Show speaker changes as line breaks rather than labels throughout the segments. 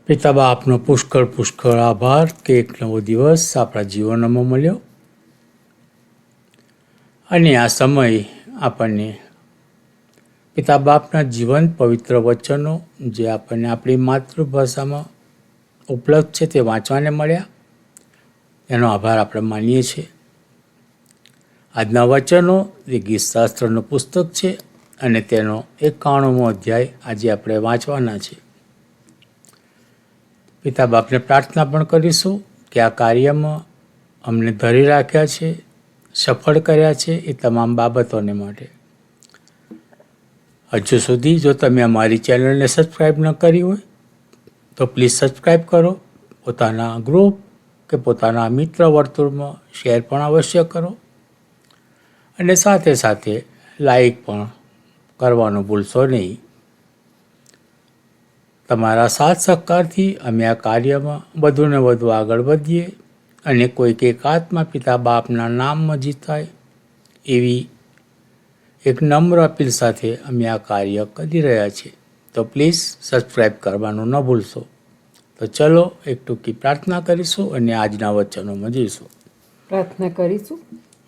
પિતા બાપનો પુષ્કળ પુષ્કળ આભાર કે એક નવો દિવસ આપણા જીવનમાં મળ્યો અને આ સમય આપણને પિતા બાપના જીવન પવિત્ર વચનો જે આપણને આપણી માતૃભાષામાં ઉપલબ્ધ છે તે વાંચવાને મળ્યા, એનો આભાર આપણે માનીએ છીએ. આજના વચનો એ ગીતશાસ્ત્રનું પુસ્તક છે અને તેનો 91મો અધ્યાય આજે આપણે વાંચવાના છે. પિતા બાપને પ્રાર્થના પણ કરીશું કે આ કાર્યમાં અમને ધરી રાખ્યા છે, સફળ કર્યા છે એ તમામ બાબતોને માટે. હજુ સુધી જો તમે અમારી ચેનલને સબસ્ક્રાઈબ ન કરી હોય તો પ્લીઝ સબસ્ક્રાઈબ કરો. પોતાના ગ્રુપ કે પોતાના મિત્ર વર્તુળમાં શેર પણ અવશ્ય કરો અને સાથે સાથે લાઈક પણ કરવાનું ભૂલશો નહીં. તમારા સાથ સહકારથી અમે આ કાર્યમાં વધુને વધુ આગળ વધીએ અને કોઈક એકાત્મા પિતા બાપના નામમાં જીતાય એવી એક નમ્ર અપીલ સાથે અમે આ કાર્ય કરી રહ્યા છીએ. તો પ્લીઝ સબસ્ક્રાઈબ કરવાનું ન ભૂલશો. તો ચલો એક ટૂંકી પ્રાર્થના કરીશું અને આજના વચનોમાં જઈશું.
પ્રાર્થના કરીશું.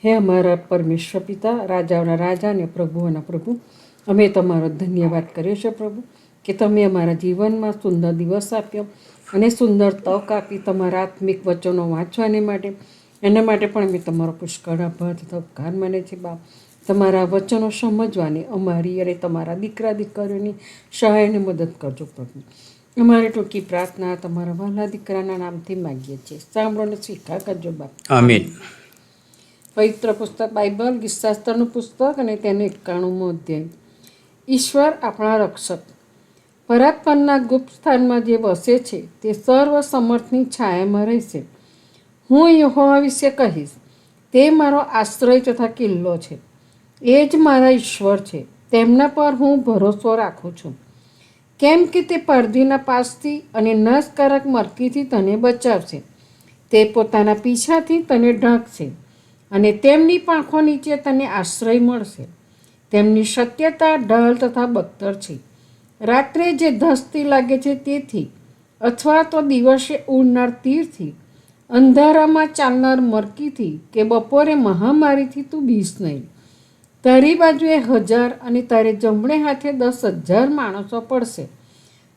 હે અમારા પરમેશ્વર પિતા, રાજાઓના રાજા અને પ્રભુઓના પ્રભુ, અમે તમારો ધન્યવાદ કરીએ છીએ પ્રભુ કે તમે અમારા જીવનમાં સુંદર દિવસ આપ્યો અને સુંદર તક આપી તમારા આત્મિક વચનો વાંચવાને માટે. એના માટે પણ અમે તમારો પુષ્કળ આભાર તથા ઉપકાર માને છે બાપ. તમારા વચનો સમજવાની અમારી અને તમારા દીકરા દીકરીઓની સહાયને મદદ કરજો પ્રભુ. અમારી ટૂંકી પ્રાર્થના તમારા વહાલા દીકરાના નામથી માગીએ છીએ. સાંભળોને સ્વીકાર કરજો બાપ.
આમીન.
પવિત્ર પુસ્તક બાઇબલ ગીતશાસ્ત્રનું પુસ્તક અને તેનો 91મો અધ્યાય. ઈશ્વર આપણા રક્ષક. પરાત્પરના ગુપ્ત સ્થાનમાં જે વસે છે તે સર્વ સમર્થની છાયામાં રહેશે. હું યહોવા વિશે કહીશ, તે મારો આશ્રય તથા કિલ્લો છે. એ જ મારા ઈશ્વર છે, તેમના પર હું ભરોસો રાખું છું. કેમ કે તે પરદીના પાસથી અને નાશકારક મરકીથી તને બચાવશે. તે પોતાના પીછાથી તને ઢાંકશે અને તેમની પાંખો નીચે તને આશ્રય મળશે. તેમની સત્યતા ઢાલ તથા બખ્તર છે. રાત્રે જે ધસતી લાગે છે તેથી, અથવા તો દિવસે ઉડનાર તીરથી, અંધારામાં ચાલનાર મરકીથી કે બપોરે મહામારીથી તું બીસ નહીં. તારી બાજુએ 1000 અને તારે જમણે હાથે 10,000 માણસો પડશે,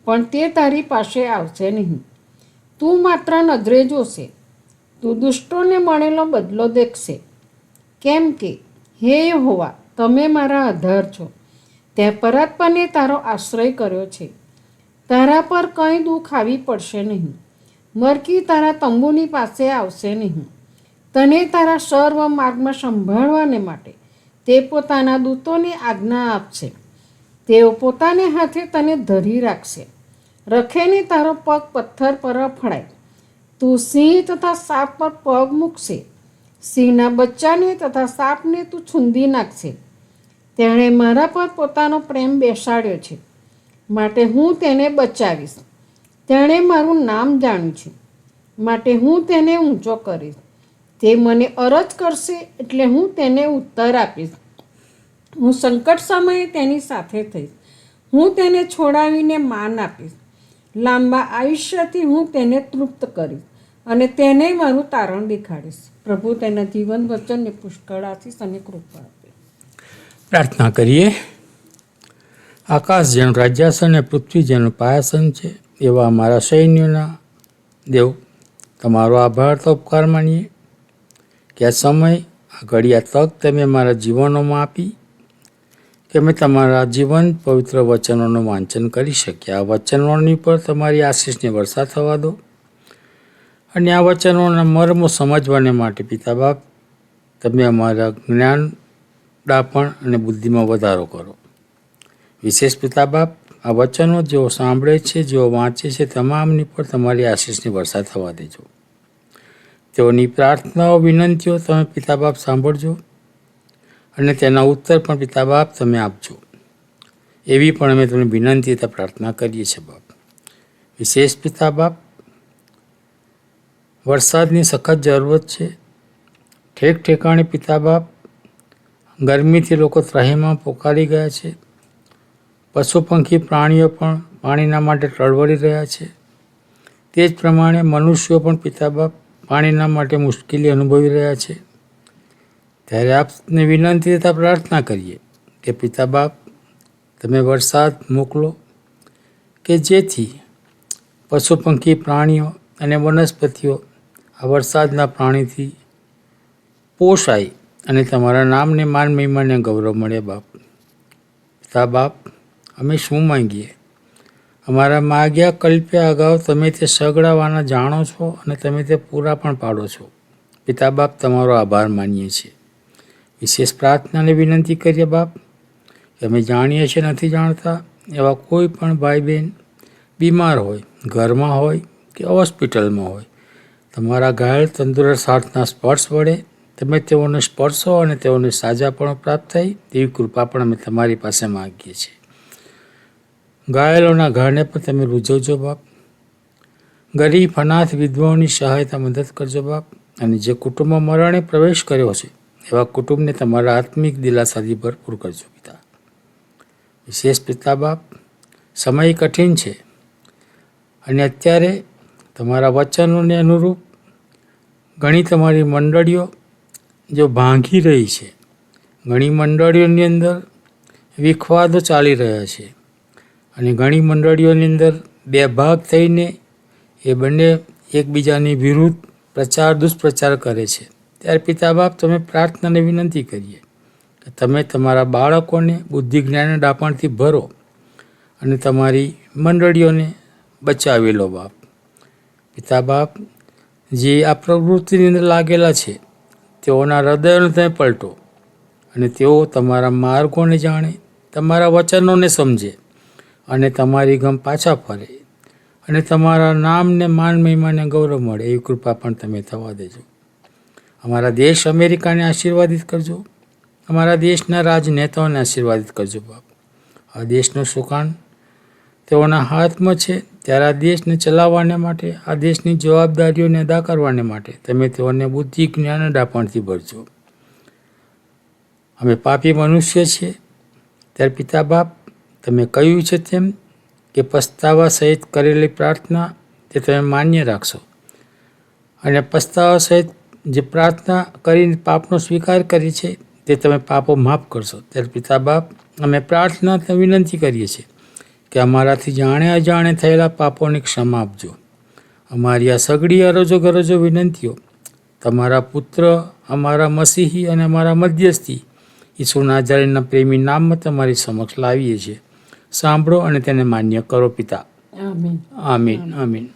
પણ તે તારી પાસે આવશે નહીં. તું માત્ર નજરે જોશે, તું દુષ્ટોને મળેલો બદલો દેખશે. કેમ કે હે યહોવા, તમે મારા આધાર છો. ત્યાં પરાત્પરને તારો આશ્રય કર્યો છે. તારા પર કંઈ દુઃખ આવી પડશે નહીં. મરકી તારા તંબુની પાસે આવશે નહીં. તને તારા સર્વ માર્ગમાં સંભાળવાને માટે તે પોતાના દૂતોને આજ્ઞા આપશે. તેઓ પોતાને હાથે તને ધરી રાખશે. રખેને તારો પગ પથ્થર પર અફડાય. તું સિંહ તથા સાપ પર પગ મૂકશે. સિંહના બચ્ચાને તથા સાપને તું છૂંદી નાખશે. તેણે મારા પર પોતાનો પ્રેમ બેસાડ્યો છે, માટે હું તેને બચાવીશ. તેણે મારું નામ જાણ્યું છે, માટે હું તેને ઊંચો કરીશ. તે મને અરજ કરશે એટલે હું તેને ઉત્તર આપીશ. હું સંકટ સમયે તેની સાથે થઈશ. હું તેને છોડાવીને માન આપીશ. લાંબા આયુષ્યથી હું તેને તૃપ્ત કરીશ અને તેને મારું તારણ દેખાડીશ. પ્રભુ તેના જીવન વચનને પુષ્કળ આશીષ અને કૃપા આપે.
પ્રાર્થના કરીએ. આકાશ જેનું રાજ્યાસન અને પૃથ્વી જેનું પાયાસન છે એવા અમારા સૈન્યોના દેવ, તમારો આભાર તો ઉપકાર માનીએ કે આ સમય, આ ઘડી, આ તક તમે અમારા જીવનોમાં આપી કે અમે તમારા જીવન પવિત્ર વચનોનું વાંચન કરી શકીએ. આ વચનોની પર તમારી આશીષની વર્ષા થવા દો અને આ વચનોના મર્મો સમજવાને માટે પિતા બાપ તમે અમારા જ્ઞાન, ડાપણ અને બુદ્ધિમાં વધારો કરો. વિશેષ પિતા બાપ, આ વચનો જેઓ સાંભળે છે, જેઓ વાંચે છે, તમામની પર તમારી આશીષની વર્ષા થવા દેજો. તેઓની પ્રાર્થનાઓ, વિનંતીઓ તમે પિતા બાપ સાંભળજો અને તેના ઉત્તર પણ પિતા બાપ તમે આપજો. એવી પણ અમે તમને વિનંતી તથા પ્રાર્થના કરીએ છીએ બાપ. વિશેષ પિતા બાપ, વરસાદની સખત જરૂરત છે. ઠેક ઠેકાણે પિતા બાપ ગરમીથી લોકો ત્રાહીમાં પોકારી ગયા છે. પશુ પંખી પ્રાણીઓ પણ પાણીના માટે ટળવળી રહ્યા છે. તે જ પ્રમાણે મનુષ્યો પણ પિતા બાપ પાણીના માટે મુશ્કેલી અનુભવી રહ્યા છે. ત્યારે આપને વિનંતી તથા પ્રાર્થના કરીએ કે પિતા બાપ તમે વરસાદ મોકલો કે જેથી પશુ પંખી પ્રાણીઓ અને વનસ્પતિઓ આ વરસાદના પાણીથી પોષાય અને તમારા નામને માન મહિમાને ગૌરવ મળે. બાપ પિતા બાપ અમે શું માંગીએ? અમારા માગ્યા કલ્પ્યા અગાઉ તમે તે સગડાવાના જાણો છો અને તમે તે પૂરા પણ પાડો છો. પિતા બાપ તમારો આભાર માનીએ છીએ. વિશેષ પ્રાર્થના અને વિનંતી કરીએ બાપ કે અમે જાણીએ છીએ નથી જાણતા એવા કોઈ પણ ભાઈ બહેન બીમાર હોય, ઘરમાં હોય કે હોસ્પિટલમાં હોય, તમારા ઘાયલ તંદુરસ્ત હાથના સ્પર્શ વડે તમે તેઓને સ્પર્શો અને તેઓને સાજાપણું પ્રાપ્ત થાય તેવી કૃપા પણ અમે તમારી પાસે માગીએ છીએ. ઘાયલોના ઘાને પણ તમે રૂઝવજો બાપ. ગરીબ અનાથ વિધવાઓની સહાયતા મદદ કરજો બાપ. અને જે કુટુંબમાં મરણે પ્રવેશ કર્યો છે એવા કુટુંબને તમારા આત્મિક દિલાસાથી ભરપૂર કરજો પિતા. વિશેષ પિતા બાપ સમય કઠિન છે અને અત્યારે તમારા વચનોને અનુરૂપ ઘણી તમારી મંડળીઓ જો ભાંગી રહી છે. ઘણી મંડળીઓની અંદર વિખવાદો ચાલી રહ્યા છે અને ઘણી મંડળીઓની અંદર બે ભાગ થઈને એ બંને એકબીજાની વિરુદ્ધ દુષ્પ્રચાર કરે છે. ત્યારે પિતા બાપ તમે પ્રાર્થનાને વિનંતી કરીએ કે તમે તમારા બાળકોને બુદ્ધિ જ્ઞાન ડાપણથી ભરો અને તમારી મંડળીઓને બચાવી લો બાપ. પિતા બાપ જે આ પ્રવૃત્તિની અંદર લાગેલા છે તેઓના હૃદયોને તમે પલટો અને તેઓ તમારા માર્ગોને જાણે, તમારા વચનોને સમજે અને તમારી ગમ પાછા ફરે અને તમારા નામને માન મહિમાને ગૌરવ મળે એવી કૃપા પણ તમે થવા દેજો. અમારા દેશ અમેરિકાને આશીર્વાદિત કરજો. અમારા દેશના રાજનેતાઓને આશીર્વાદિત કરજો બાપ. આ દેશનું સુકાન તેઓના હાથમાં છે ત્યારે આ દેશને ચલાવવાને માટે, આ દેશની જવાબદારીઓને અદા કરવાને માટે તમે તેઓને બુદ્ધિ જ્ઞાન ડાપણથી ભરજો. અમે પાપી મનુષ્ય છીએ ત્યારે પિતા બાપ તમે કહ્યું છે તેમ કે પસ્તાવા સહિત કરેલી પ્રાર્થના તે તમે માન્ય રાખશો અને પસ્તાવા સહિત જે પ્રાર્થના કરીને પાપનો સ્વીકાર કરી છે તે તમે પાપો માફ કરશો. ત્યારે પિતા બાપ અમે પ્રાર્થના વિનંતી કરીએ છીએ કે અમારાથી જાણે અજાણે થયેલા પાપોની ક્ષમા આપજો. અમારી આ સગડી અરજો ગરજો વિનંતીઓ તમારા પુત્ર, અમારા મસીહી અને અમારા મધ્યસ્થી ઈસુ નાઝરેથના પ્રેમી નામમાં તમારી સમક્ષ લાવીએ છીએ. સાંભળો અને તેને માન્ય કરો પિતા.
આમીન.
આમીન. આમીન.